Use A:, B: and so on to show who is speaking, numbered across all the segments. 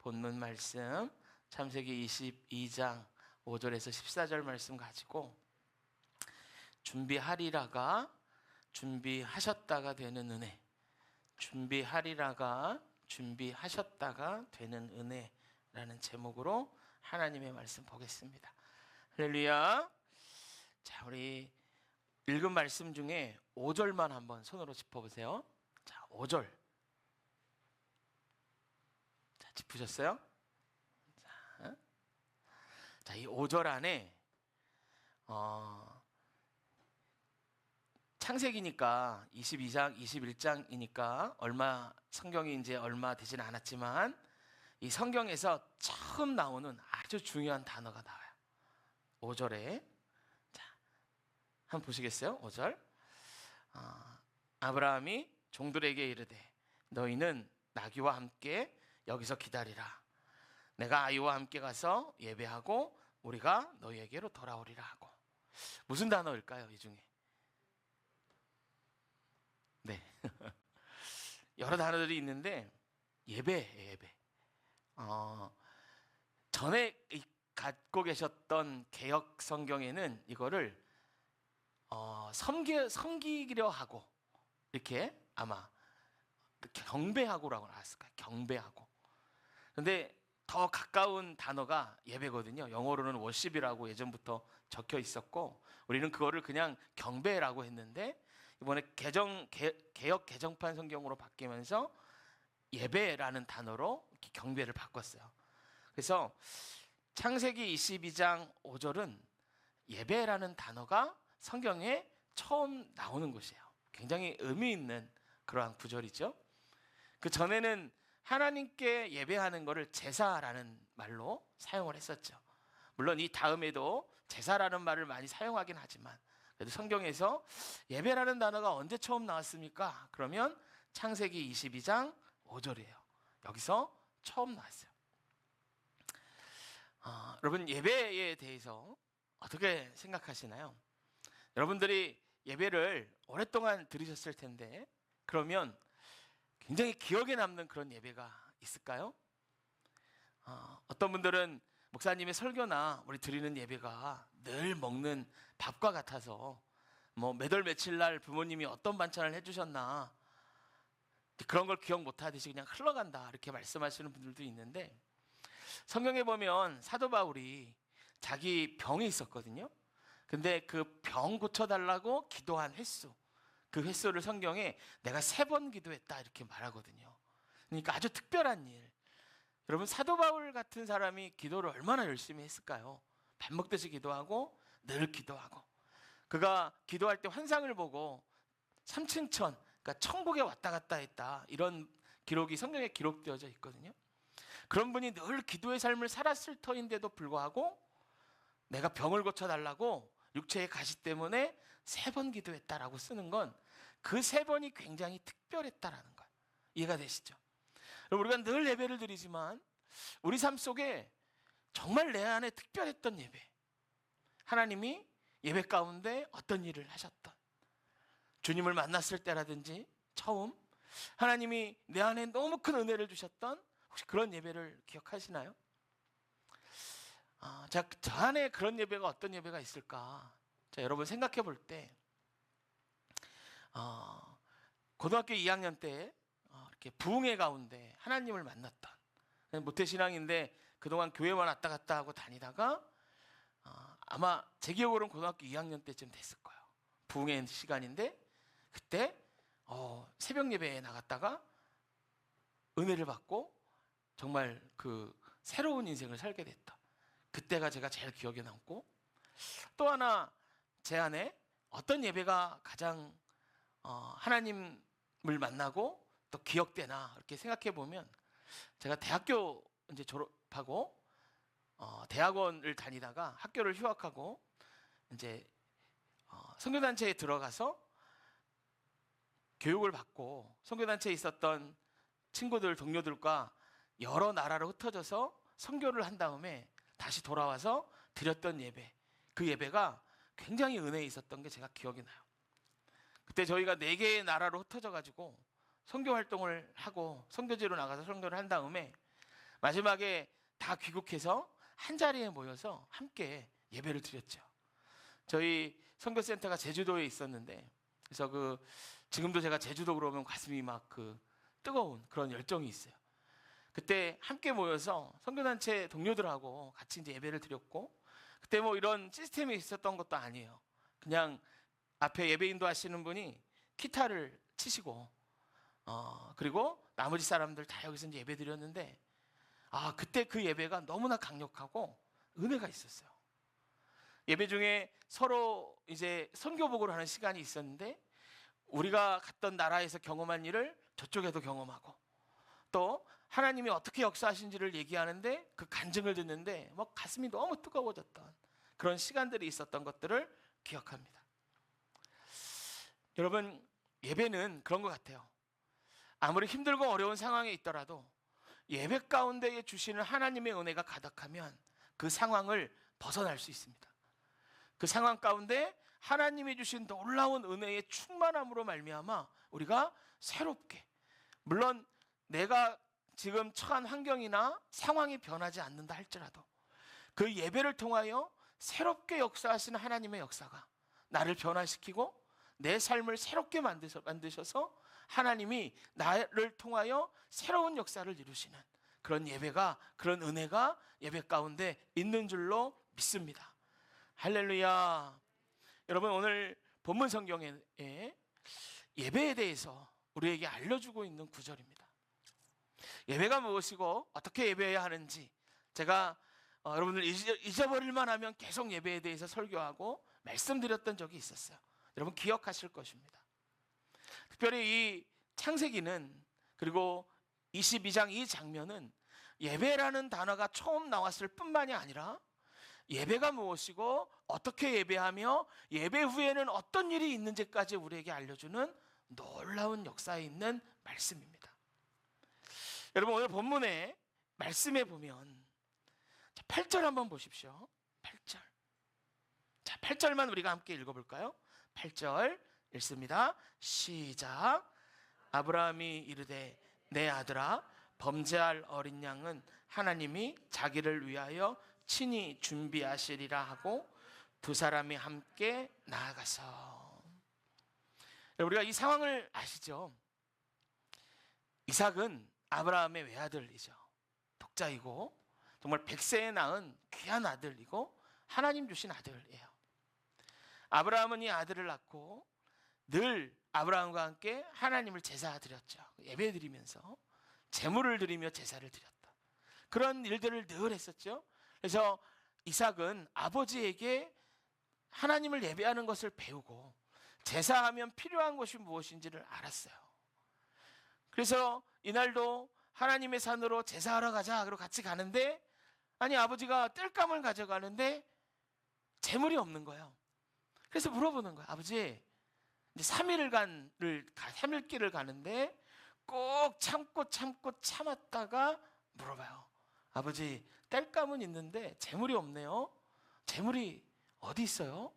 A: 본문 말씀 창세기 22장 5절에서 14절 말씀 가지고 준비하리라가 준비하셨다가 되는 은혜, 준비하리라가 준비하셨다가 되는 은혜라는 제목으로 하나님의 말씀 보겠습니다. 할렐루야. 자, 우리 읽은 말씀 중에 5절만 한번 손으로 짚어보세요. 자, 5절. 자, 짚으셨어요? 자, 이 5절 안에 창세기니까 22장, 21장이니까 성경이 이제 얼마 되진 않았지만 이 성경에서 처음 나오는 아주 중요한 단어가 나와요. 5절에. 자, 한번 보시겠어요? 5절. 아브라함이 종들에게 이르되 너희는 나귀와 함께 여기서 기다리라. 내가 아이와 함께 가서 예배하고 우리가 너희에게로 돌아오리라 하고. 무슨 단어일까요? 이 중에. 네. 여러 단어들이 있는데 예배예요, 예배. 전에 갖고 계셨던 개역 성경에는 이거를 섬기려 하고 이렇게 아마 경배하고라고 나왔을 거예요. 경배하고. 근데 더 가까운 단어가 예배거든요. 영어로는 worship이라고 예전부터 적혀 있었고 우리는 그거를 그냥 경배라고 했는데 이번에 개역 개정판 성경으로 바뀌면서 예배라는 단어로 경배를 바꿨어요. 그래서 창세기 22장 5절은 예배라는 단어가 성경에 처음 나오는 것이에요. 굉장히 의미 있는 그러한 구절이죠. 그 전에는 하나님께 예배하는 것을 제사라는 말로 사용을 했었죠. 물론 이 다음에도 제사라는 말을 많이 사용하긴 하지만 그래도 성경에서 예배라는 단어가 언제 처음 나왔습니까? 그러면 창세기 22장 5절이에요. 여기서 처음 나왔어요. 여러분, 예배에 대해서 어떻게 생각하시나요? 여러분들이 예배를 오랫동안 들으셨을 텐데 그러면 굉장히 기억에 남는 그런 예배가 있을까요? 어떤 분들은 목사님의 설교나 우리 드리는 예배가 늘 먹는 밥과 같아서 매달 며칠 날 부모님이 어떤 반찬을 해주셨나 그런 걸 기억 못하듯이 그냥 흘러간다 이렇게 말씀하시는 분들도 있는데 성경에 보면 사도 바울이 자기 병이 있었거든요. 근데 그 병 고쳐달라고 기도한 횟수, 그 횟수를 성경에 내가 3번 기도했다 이렇게 말하거든요. 그러니까 아주 특별한 일. 여러분, 사도 바울 같은 사람이 기도를 얼마나 열심히 했을까요? 밥 먹듯이 기도하고 늘 기도하고 그가 기도할 때 환상을 보고 3층 천, 그러니까 천국에 왔다 갔다 했다 이런 기록이 성경에 기록되어져 있거든요. 그런 분이 늘 기도의 삶을 살았을 터인데도 불구하고 내가 병을 고쳐달라고 육체의 가시 때문에 3번 기도했다라고 쓰는 건 그 3번이 굉장히 특별했다라는 거예요. 이해가 되시죠? 우리가 늘 예배를 드리지만 우리 삶 속에 정말 내 안에 특별했던 예배, 하나님이 예배 가운데 어떤 일을 하셨던, 주님을 만났을 때라든지 처음 하나님이 내 안에 너무 큰 은혜를 주셨던 혹시 그런 예배를 기억하시나요? 저 안에 그런 예배가 어떤 예배가 있을까? 자, 여러분 생각해 볼 때 고등학교 2학년 때 이렇게 부흥회 가운데 하나님을 만났던 모태신앙인데 그동안 교회만 왔다 갔다 하고 다니다가 아마 제 기억으로는 고등학교 2학년 때쯤 됐을 거예요. 부흥회 시간인데 그때 새벽 예배에 나갔다가 은혜를 받고 정말 그 새로운 인생을 살게 됐다. 그때가 제가 제일 기억에 남고 또 하나 제 안에 어떤 예배가 가장 하나님을 만나고 또 기억되나 이렇게 생각해 보면 제가 대학교 이제 졸업하고 대학원을 다니다가 학교를 휴학하고 이제 선교단체에 들어가서 교육을 받고 선교단체에 있었던 친구들 동료들과 여러 나라로 흩어져서 선교를 한 다음에 다시 돌아와서 드렸던 예배, 그 예배가 굉장히 은혜 있었던 게 제가 기억이 나요. 그때 저희가 4개의 나라로 흩어져 가지고 선교 활동을 하고 선교지로 나가서 선교를 한 다음에 마지막에 다 귀국해서 한 자리에 모여서 함께 예배를 드렸죠. 저희 선교센터가 제주도에 있었는데, 그래서 지금도 제가 제주도 그러면 가슴이 막 뜨거운 그런 열정이 있어요. 그때 함께 모여서 선교단체 동료들하고 같이 이제 예배를 드렸고, 그때 뭐 이런 시스템이 있었던 것도 아니에요. 그냥 앞에 예배인도 하시는 분이 기타를 치시고, 그리고 나머지 사람들 다 여기서 이제 예배 드렸는데, 그때 그 예배가 너무나 강력하고 은혜가 있었어요. 예배 중에 서로 이제 선교복을 하는 시간이 있었는데, 우리가 갔던 나라에서 경험한 일을 저쪽에도 경험하고, 또 하나님이 어떻게 역사하신지를 얘기하는데 그 간증을 듣는데 막 가슴이 너무 뜨거워졌던 그런 시간들이 있었던 것들을 기억합니다. 여러분, 예배는 그런 것 같아요. 아무리 힘들고 어려운 상황에 있더라도 예배 가운데에 주시는 하나님의 은혜가 가득하면 그 상황을 벗어날 수 있습니다. 그 상황 가운데 하나님이 주신 놀라운 은혜의 충만함으로 말미암아 우리가 새롭게, 물론 내가 지금 처한 환경이나 상황이 변하지 않는다 할지라도 그 예배를 통하여 새롭게 역사하시는 하나님의 역사가 나를 변화시키고 내 삶을 새롭게 만드셔서 하나님이 나를 통하여 새로운 역사를 이루시는 그런 예배가, 그런 은혜가 예배 가운데 있는 줄로 믿습니다. 할렐루야. 여러분, 오늘 본문 성경에 예배에 대해서 우리에게 알려주고 있는 구절입니다. 예배가 무엇이고 어떻게 예배해야 하는지, 제가 여러분들 잊어버릴만 하면 계속 예배에 대해서 설교하고 말씀드렸던 적이 있었어요. 여러분 기억하실 것입니다. 특별히 이 창세기는, 그리고 22장 이 장면은 예배라는 단어가 처음 나왔을 뿐만이 아니라 예배가 무엇이고 어떻게 예배하며 예배 후에는 어떤 일이 있는지까지 우리에게 알려주는 놀라운 역사에 있는 말씀입니다. 여러분, 오늘 본문의 말씀에 보면 8절 한번 보십시오. 8절. 자, 8절만 우리가 함께 읽어볼까요? 8절 읽습니다. 시작. 아브라함이 이르되 내 아들아, 범죄할 어린 양은 하나님이 자기를 위하여 친히 준비하시리라 하고 두 사람이 함께 나아가서. 우리가 이 상황을 아시죠? 이삭은 아브라함의 외아들이죠. 독자이고 정말 100세에 낳은 귀한 아들이고 하나님 주신 아들이에요. 아브라함은 이 아들을 낳고 늘 아브라함과 함께 하나님을 제사 드렸죠. 예배 드리면서 제물을 드리며 제사를 드렸다. 그런 일들을 늘 했었죠. 그래서 이삭은 아버지에게 하나님을 예배하는 것을 배우고 제사하면 필요한 것이 무엇인지를 알았어요. 그래서 이날도 하나님의 산으로 제사하러 가자, 그러고 같이 가는데, 아니 아버지가 땔감을 가져가는데 제물이 없는 거예요. 그래서 물어보는 거예요. 아버지, 이제 3일길을 가는데 꼭 참고 참았다가 물어봐요. 아버지, 땔감은 있는데 제물이 없네요. 제물이 어디 있어요?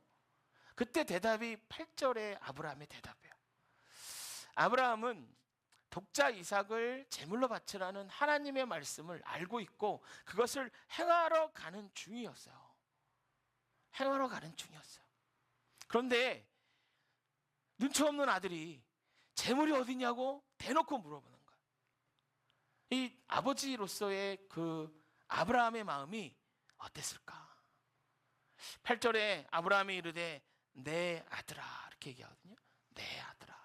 A: 그때 대답이 8절의 아브라함의 대답이에요. 아브라함은 독자 이삭을 제물로 바치라는 하나님의 말씀을 알고 있고 그것을 행하러 가는 중이었어요. 행하러 가는 중이었어요. 그런데 눈치 없는 아들이 제물이 어디냐고 대놓고 물어보는 거예요. 이 아버지로서의 그 아브라함의 마음이 어땠을까? 8절에 아브라함이 이르되 내 아들아, 이렇게 얘기하거든요. 내 아들아.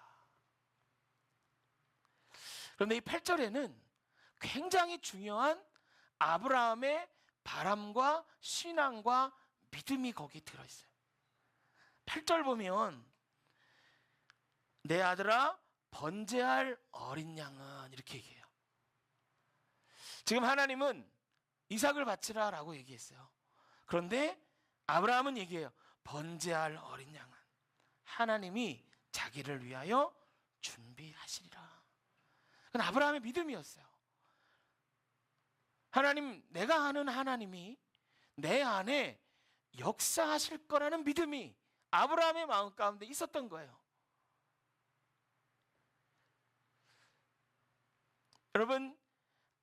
A: 그런데 이 8절에는 굉장히 중요한 아브라함의 바람과 신앙과 믿음이 거기 들어있어요. 8절 보면 내 아들아, 번제할 어린 양은, 이렇게 얘기해요. 지금 하나님은 이삭을 바치라 라고 얘기했어요. 그런데 아브라함은 얘기해요. 번제할 어린 양은 하나님이 자기를 위하여 준비하시리라. 그건 아브라함의 믿음이었어요. 하나님, 내가 아는 하나님이 내 안에 역사하실 거라는 믿음이 아브라함의 마음 가운데 있었던 거예요. 여러분,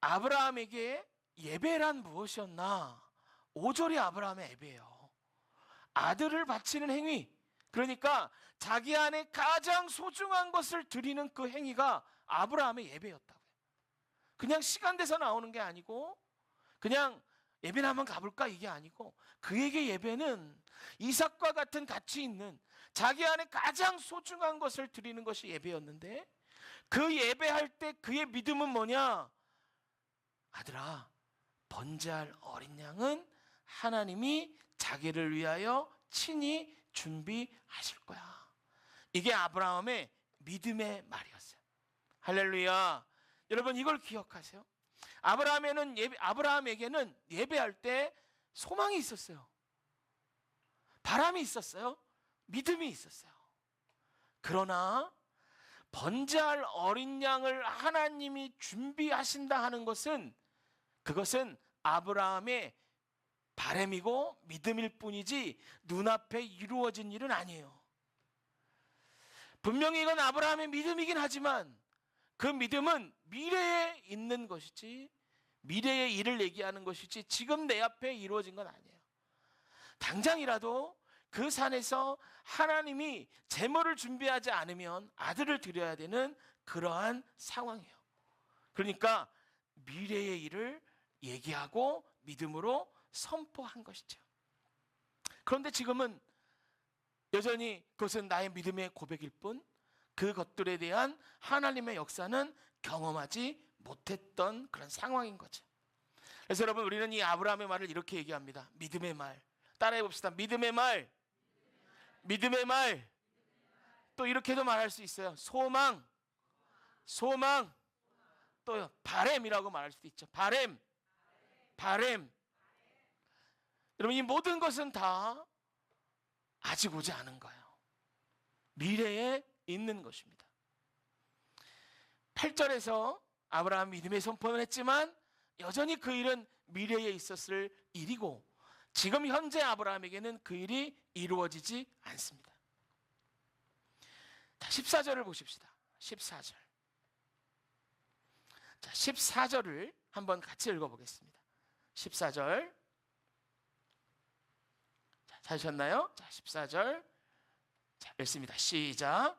A: 아브라함에게 예배란 무엇이었나? 5절이 아브라함의 예배예요. 아들을 바치는 행위, 그러니까 자기 안에 가장 소중한 것을 드리는 그 행위가 아브라함의 예배였다고요. 그냥 시간 돼서 나오는 게 아니고, 그냥 예배나 한번 가볼까 이게 아니고, 그에게 예배는 이삭과 같은 가치 있는 자기 안에 가장 소중한 것을 드리는 것이 예배였는데, 그 예배할 때 그의 믿음은 뭐냐? 아들아, 번제할 어린 양은 하나님이 자기를 위하여 친히 준비하실 거야. 이게 아브라함의 믿음의 말이었어요. 할렐루야. 여러분, 이걸 기억하세요. 아브라함에게는 예배할 때 소망이 있었어요. 바람이 있었어요. 믿음이 있었어요. 그러나 번제할 어린 양을 하나님이 준비하신다 하는 것은, 그것은 아브라함의 바람이고 믿음일 뿐이지 눈앞에 이루어진 일은 아니에요. 분명히 이건 아브라함의 믿음이긴 하지만 그 믿음은 미래에 있는 것이지, 미래의 일을 얘기하는 것이지 지금 내 앞에 이루어진 건 아니에요. 당장이라도 그 산에서 하나님이 제물을 준비하지 않으면 아들을 드려야 되는 그러한 상황이에요. 그러니까 미래의 일을 얘기하고 믿음으로 선포한 것이죠. 그런데 지금은 여전히 그것은 나의 믿음의 고백일 뿐, 그것들에 대한 하나님의 역사는 경험하지 못했던 그런 상황인 거죠. 그래서 여러분, 우리는 이 아브라함의 말을 이렇게 얘기합니다. 믿음의 말. 따라해 봅시다. 믿음의 말. 믿음의 말. 또 이렇게도 말할 수 있어요. 소망. 소망. 또 바램이라고 말할 수도 있죠. 바램. 바램. 여러분, 이 모든 것은 다 아직 오지 않은 거예요. 미래에 있는 것입니다. 8절에서 아브라함 믿음의 선포는 했지만 여전히 그 일은 미래에 있었을 일이고, 지금 현재 아브라함에게는 그 일이 이루어지지 않습니다. 자, 14절을 보십시다. 14절. 자, 14절을 한번 같이 읽어보겠습니다. 14절. 자, 찾으셨나요? 자, 14절. 자, 읽습니다. 시작.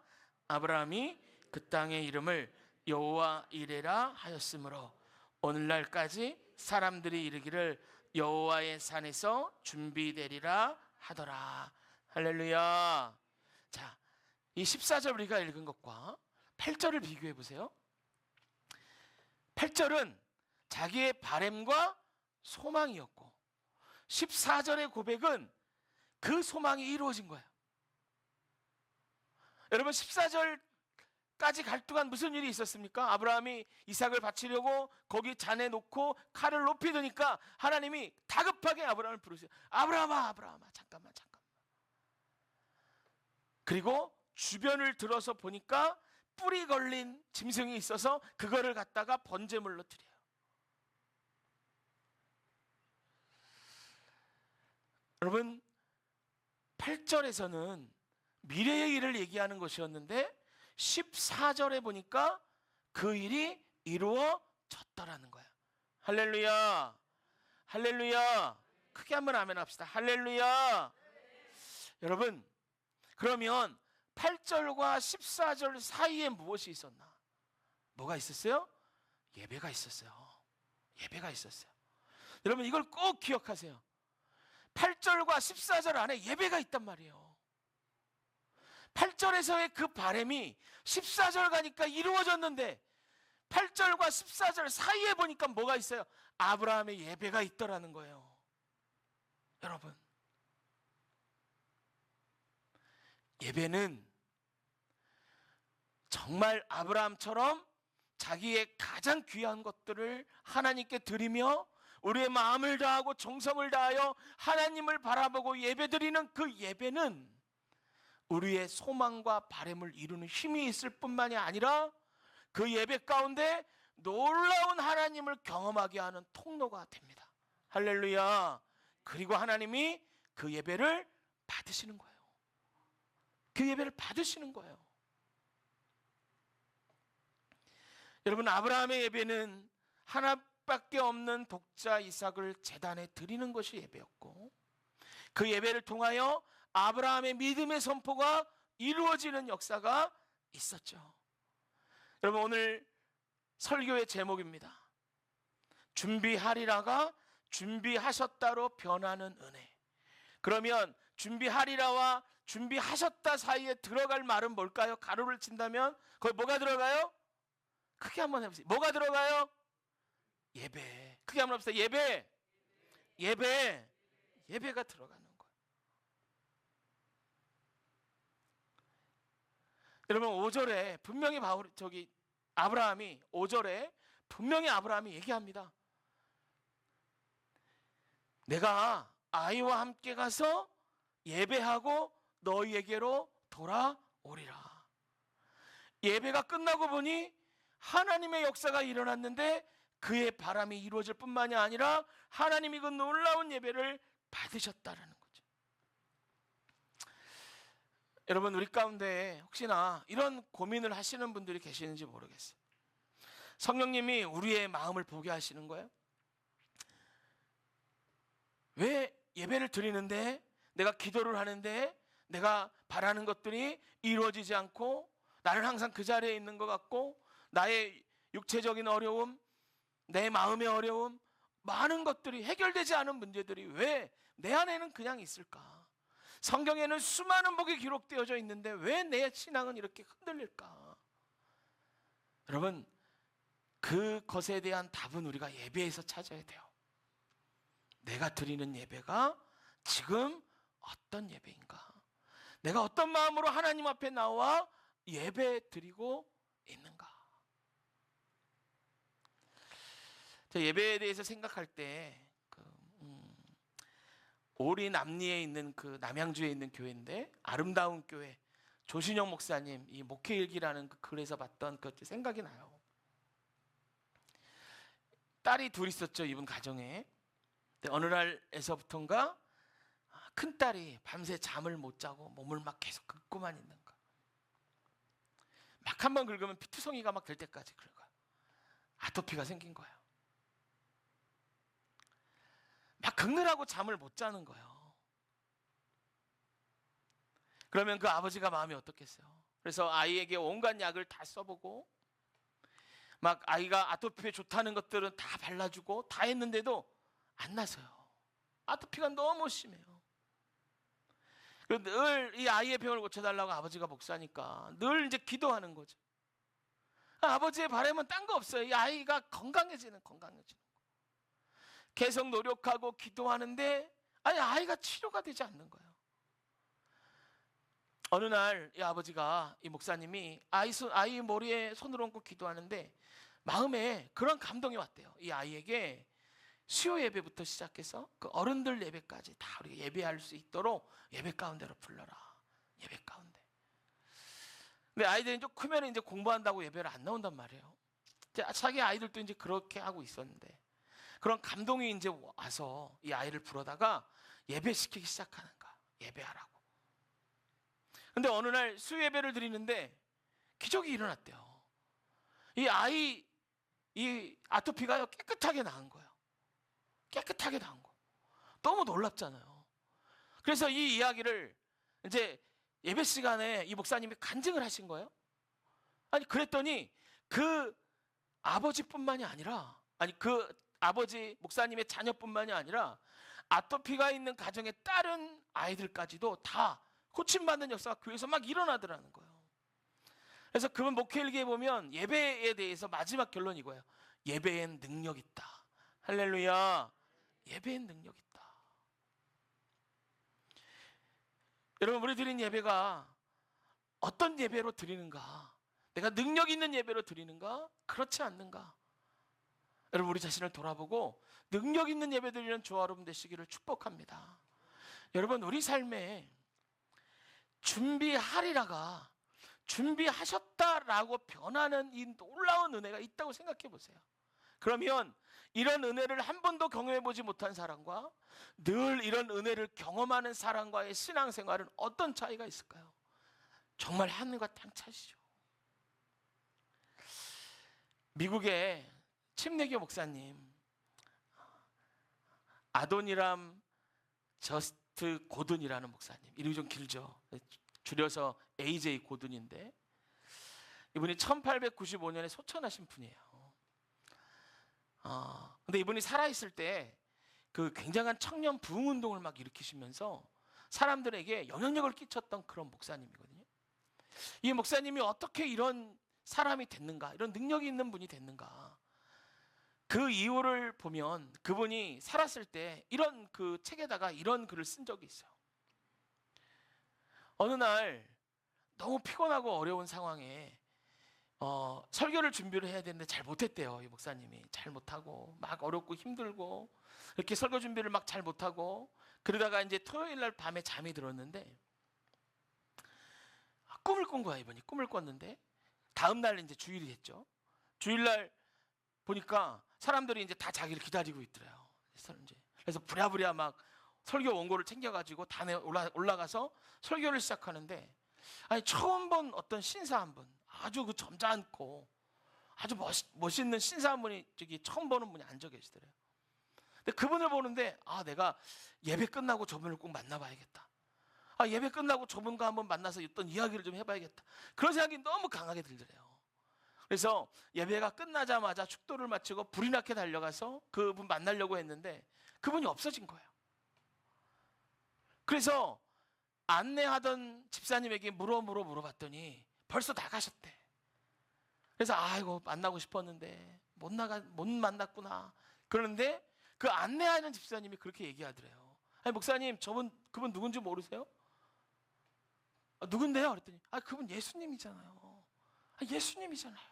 A: 아브라함이 그 땅의 이름을 여호와 이레라 하였으므로 오늘날까지 사람들이 이르기를 여호와의 산에서 준비되리라 하더라. 할렐루야. 자, 이 14절 우리가 읽은 것과 8절을 비교해 보세요. 8절은 자기의 바램과 소망이었고, 14절의 고백은 그 소망이 이루어진 거예요. 여러분, 14절까지 갈 동안 무슨 일이 있었습니까? 아브라함이 이삭을 바치려고 거기 잔에 놓고 칼을 높이 드니까 하나님이 다급하게 아브라함을 부르세요. 아브라함아, 아브라함아, 잠깐만. 그리고 주변을 들어서 보니까 뿔이 걸린 짐승이 있어서 그거를 갖다가 번제물로 드려요. 여러분, 8절에서는 미래의 일을 얘기하는 것이었는데 14절에 보니까 그 일이 이루어졌더라는 거예요. 할렐루야. 할렐루야. 크게 한번 아멘 합시다. 할렐루야. 여러분, 그러면 8절과 14절 사이에 무엇이 있었나? 뭐가 있었어요? 예배가 있었어요. 예배가 있었어요. 여러분, 이걸 꼭 기억하세요. 8절과 14절 안에 예배가 있단 말이에요. 8절에서의 그 바람이 14절 가니까 이루어졌는데 8절과 14절 사이에 보니까 뭐가 있어요? 아브라함의 예배가 있더라는 거예요. 여러분, 예배는 정말 아브라함처럼 자기의 가장 귀한 것들을 하나님께 드리며 우리의 마음을 다하고 정성을 다하여 하나님을 바라보고 예배드리는 그 예배는 우리의 소망과 바람을 이루는 힘이 있을 뿐만이 아니라 그 예배 가운데 놀라운 하나님을 경험하게 하는 통로가 됩니다. 할렐루야. 그리고 하나님이 그 예배를 받으시는 거예요. 그 예배를 받으시는 거예요. 여러분, 아브라함의 예배는 이삭밖에 없는 독자 이삭을 제단에 드리는 것이 예배였고, 그 예배를 통하여 아브라함의 믿음의 선포가 이루어지는 역사가 있었죠. 여러분, 오늘 설교의 제목입니다. 준비하리라가 준비하셨다로 변하는 은혜. 그러면 준비하리라와 준비하셨다 사이에 들어갈 말은 뭘까요? 가로를 친다면 거기 뭐가 들어가요? 크게 한번 해보세요. 뭐가 들어가요? 예배. 크게 한번 해보세요. 예배. 예배. 예배가 들어가는 거예요. 여러분, 5절에 분명히 아브라함이 5절에 분명히 아브라함이 얘기합니다. 내가 아이와 함께 가서 예배하고 너희에게로 돌아오리라. 예배가 끝나고 보니 하나님의 역사가 일어났는데 그의 바람이 이루어질 뿐만이 아니라 하나님이 그 놀라운 예배를 받으셨다라는 거죠. 여러분, 우리 가운데 혹시나 이런 고민을 하시는 분들이 계시는지 모르겠어요. 성령님이 우리의 마음을 보게 하시는 거예요. 왜 예배를 드리는데, 내가 기도를 하는데 내가 바라는 것들이 이루어지지 않고 나는 항상 그 자리에 있는 것 같고, 나의 육체적인 어려움, 내 마음의 어려움, 많은 것들이 해결되지 않은 문제들이 왜 내 안에는 그냥 있을까? 성경에는 수많은 복이 기록되어져 있는데 왜 내 신앙은 이렇게 흔들릴까? 여러분, 그것에 대한 답은 우리가 예배에서 찾아야 돼요. 내가 드리는 예배가 지금 어떤 예배인가? 내가 어떤 마음으로 하나님 앞에 나와 예배 드리고 있는가? 예배에 대해서 생각할 때 오리 남리에 있는 그 남양주에 있는 교회인데, 아름다운 교회 조신영 목사님 이 목회일기라는 그 글에서 봤던 그 생각이 나요. 딸이 둘 있었죠, 이분 가정에. 어느 날에서부턴가 큰 딸이 밤새 잠을 못 자고 몸을 막 계속 긁고만 있는 거야. 막 한번 긁으면 피투성이가 막 될 때까지 긁어요. 아토피가 생긴 거예요. 막 긁느라고 잠을 못 자는 거예요. 그러면 그 아버지가 마음이 어떻겠어요? 그래서 아이에게 온갖 약을 다 써보고, 막 아이가 아토피에 좋다는 것들은 다 발라주고 다 했는데도 안 나서요. 아토피가 너무 심해요. 늘 이 아이의 병을 고쳐달라고 아버지가 목사니까 늘 이제 기도하는 거죠. 아버지의 바람은 딴 거 없어요. 이 아이가 건강해지는 거. 계속 노력하고 기도하는데 아이가 치료가 되지 않는 거예요. 어느 날 이 아버지가, 이 목사님이 아이 머리에 손을 얹고 기도하는데 마음에 그런 감동이 왔대요. 이 아이에게 수요 예배부터 시작해서 그 어른들 예배까지 다 우리가 예배할 수 있도록 예배 가운데로 불러라. 예배 가운데. 근데 아이들이 좀 크면 이제 공부한다고 예배를 안 나온단 말이에요. 자기 아이들도 이제 그렇게 하고 있었는데, 그런 감동이 이제 와서 이 아이를 부르다가 예배시키기 시작하는 거야. 예배하라고. 근데 어느 날 수요 예배를 드리는데 기적이 일어났대요. 이 아토피가 깨끗하게 나은 거예요. 깨끗하게 나은 거. 너무 놀랍잖아요. 그래서 이 이야기를 이제 예배 시간에 이 목사님이 간증을 하신 거예요. 그랬더니 그 아버지뿐만이 아니라, 그 아버지 목사님의 자녀뿐만이 아니라 아토피가 있는 가정의 다른 아이들까지도 다 고침받는 역사가 교회에서 막 일어나더라는 거예요. 그래서 그분 목회일기에 보면 예배에 대해서 마지막 결론이 이거예요. 예배엔 능력 있다. 할렐루야. 예배엔 능력 있다. 여러분, 우리 드린 예배가 어떤 예배로 드리는가? 내가 능력 있는 예배로 드리는가? 그렇지 않는가? 여러분, 우리 자신을 돌아보고 능력 있는 예배 드리는 저와 여러분 되시기를 축복합니다. 여러분, 우리 삶에 준비하리라가 준비하셨다라고 변하는 이 놀라운 은혜가 있다고 생각해 보세요. 그러면 이런 은혜를 한 번도 경험해 보지 못한 사람과 늘 이런 은혜를 경험하는 사람과의 신앙생활은 어떤 차이가 있을까요? 정말 하늘과 땅 차이죠. 미국의 침례교 목사님, 아도니람 저스트 고든이라는 목사님, 이름이 좀 길죠. 줄여서 AJ 고든인데, 이분이 1895년에 소천하신 분이에요. 근데 이분이 살아있을 때 그 굉장한 청년 부흥 운동을 막 일으키시면서 사람들에게 영향력을 끼쳤던 그런 목사님이거든요. 이 목사님이 어떻게 이런 사람이 됐는가, 이런 능력이 있는 분이 됐는가, 그 이유를 보면 그분이 살았을 때 이런 그 책에다가 이런 글을 쓴 적이 있어요. 어느 날 너무 피곤하고 어려운 상황에 설교를 준비를 해야 되는데 잘 못했대요. 이 목사님이 잘 못하고 막 어렵고 힘들고 이렇게 설교 준비를 막 잘 못하고, 그러다가 이제 토요일 날 밤에 잠이 들었는데 꿈을 꾼 거야. 이분이 꿈을 꿨는데 다음 날 이제 주일이 됐죠. 주일날 보니까 사람들이 이제 다 자기를 기다리고 있더래요. 그래서 부랴부랴 막 설교 원고를 챙겨가지고 단에 올라가서 설교를 시작하는데, 아니 처음 본 어떤 신사 한 분, 아주 그 점잖고 아주 멋있는 신사 한 분이 저기 처음 보는 분이 앉아 계시더래요. 근데 그분을 보는데 내가 예배 끝나고 저분을 꼭 만나봐야겠다. 예배 끝나고 저분과 한번 만나서 어떤 이야기를 좀 해봐야겠다. 그런 생각이 너무 강하게 들더래요. 그래서 예배가 끝나자마자 축도를 마치고 불이 나게 달려가서 그분 만나려고 했는데 그분이 없어진 거예요. 그래서 안내하던 집사님에게 물어봤더니 벌써 나가셨대. 그래서 아이고 만나고 싶었는데 못 만났구나. 그런데 그 안내하는 집사님이 그렇게 얘기하더래요. 아니 목사님, 그분 누군지 모르세요? 누군데요? 그랬더니 그분 예수님이잖아요. 예수님이잖아요.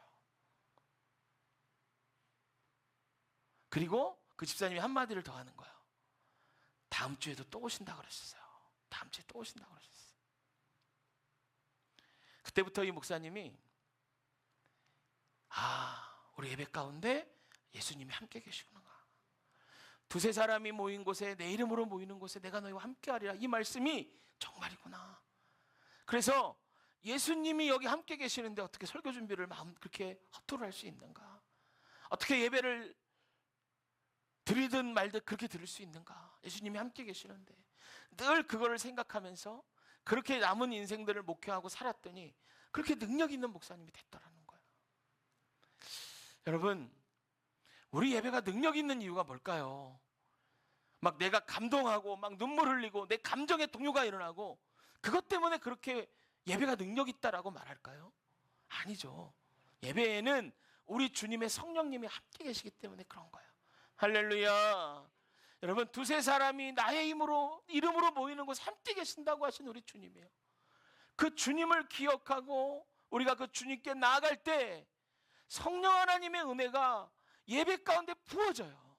A: 그리고 그 집사님이 한마디를 더 하는 거예요. 다음 주에도 또 오신다 그러셨어요. 다음 주에 또 오신다 그러셨어요. 그때부터 이 목사님이 우리 예배 가운데 예수님이 함께 계시구나. 두세 사람이 모인 곳에, 내 이름으로 모이는 곳에 내가 너희와 함께 하리라. 이 말씀이 정말이구나. 그래서 예수님이 여기 함께 계시는데 어떻게 설교 준비를 마음 그렇게 허투루 할 수 있는가? 어떻게 예배를 들이든 말든 그렇게 들을 수 있는가? 예수님이 함께 계시는데. 늘 그거를 생각하면서 그렇게 남은 인생들을 목회하고 살았더니 그렇게 능력 있는 목사님이 됐더라는 거예요. 여러분, 우리 예배가 능력 있는 이유가 뭘까요? 막 내가 감동하고 막 눈물 흘리고 내 감정의 동요가 일어나고 그것 때문에 그렇게 예배가 능력 있다라고 말할까요? 아니죠. 예배에는 우리 주님의 성령님이 함께 계시기 때문에 그런 거예요. 할렐루야. 여러분, 두세 사람이 나의 이름으로 모이는 곳에 함께 계신다고 하신 우리 주님이에요. 그 주님을 기억하고 우리가 그 주님께 나아갈 때 성령 하나님의 은혜가 예배 가운데 부어져요.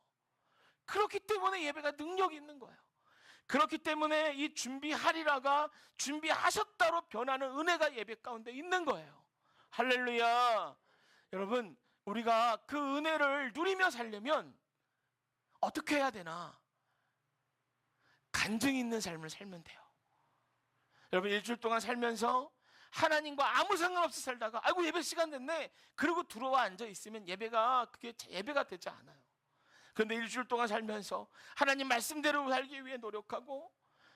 A: 그렇기 때문에 예배가 능력이 있는 거예요. 그렇기 때문에 이 준비하리라가 준비하셨다로 변하는 은혜가 예배 가운데 있는 거예요. 할렐루야. 여러분, 우리가 그 은혜를 누리며 살려면 어떻게 해야 되나? 간증이 있는 삶을 살면 돼요. 여러분, 일주일 동안 살면서 하나님과 아무 상관없이 살다가 아이고 예배 시간 됐네 그러고 들어와 앉아 있으면 그게 예배가 되지 않아요. 그런데 일주일 동안 살면서 하나님 말씀대로 살기 위해 노력하고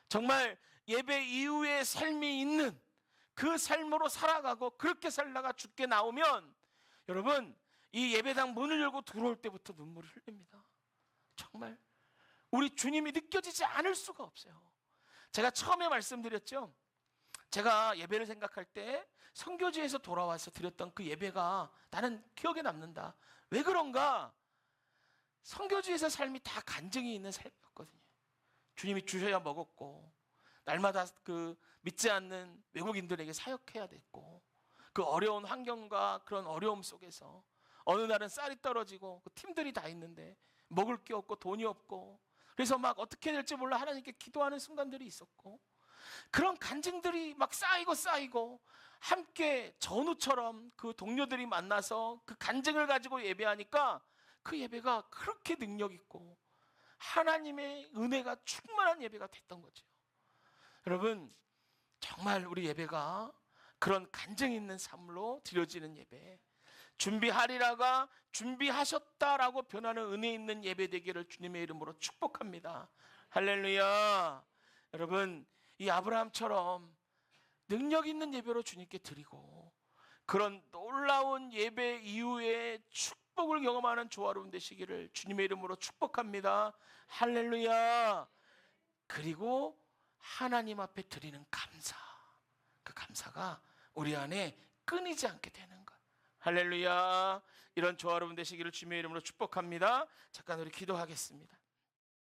A: 정말 예배 이후의 삶이 있는 그 삶으로 살아가고 그렇게 살다가 죽게 나오면 여러분, 이 예배당 문을 열고 들어올 때부터 눈물을 흘립니다. 정말 우리 주님이 느껴지지 않을 수가 없어요. 제가 처음에 말씀드렸죠. 제가 예배를 생각할 때 선교지에서 돌아와서 드렸던 그 예배가 나는 기억에 남는다. 왜 그런가? 선교지에서 삶이 다 간증이 있는 삶이었거든요. 주님이 주셔야 먹었고 날마다 그 믿지 않는 외국인들에게 사역해야 됐고 그 어려운 환경과 그런 어려움 속에서 어느 날은 쌀이 떨어지고 그 팀들이 다 있는데 먹을 게 없고 돈이 없고 그래서 막 어떻게 될지 몰라 하나님께 기도하는 순간들이 있었고 그런 간증들이 막 쌓이고 함께 전우처럼 그 동료들이 만나서 그 간증을 가지고 예배하니까 그 예배가 그렇게 능력 있고 하나님의 은혜가 충만한 예배가 됐던 거죠. 여러분, 정말 우리 예배가 그런 간증 있는 삶으로 드려지는 예배, 준비하리라가 준비하셨다라고 변하는 은혜 있는 예배 되기를 주님의 이름으로 축복합니다. 할렐루야. 여러분, 이 아브라함처럼 능력 있는 예배로 주님께 드리고 그런 놀라운 예배 이후에 축복을 경험하는 조화로운 되시기를 주님의 이름으로 축복합니다. 할렐루야. 그리고 하나님 앞에 드리는 감사, 그 감사가 우리 안에 끊이지 않게 되는 것. 할렐루야. 이런 조화로운 되시기를 주님의 이름으로 축복합니다. 잠깐 우리 기도하겠습니다.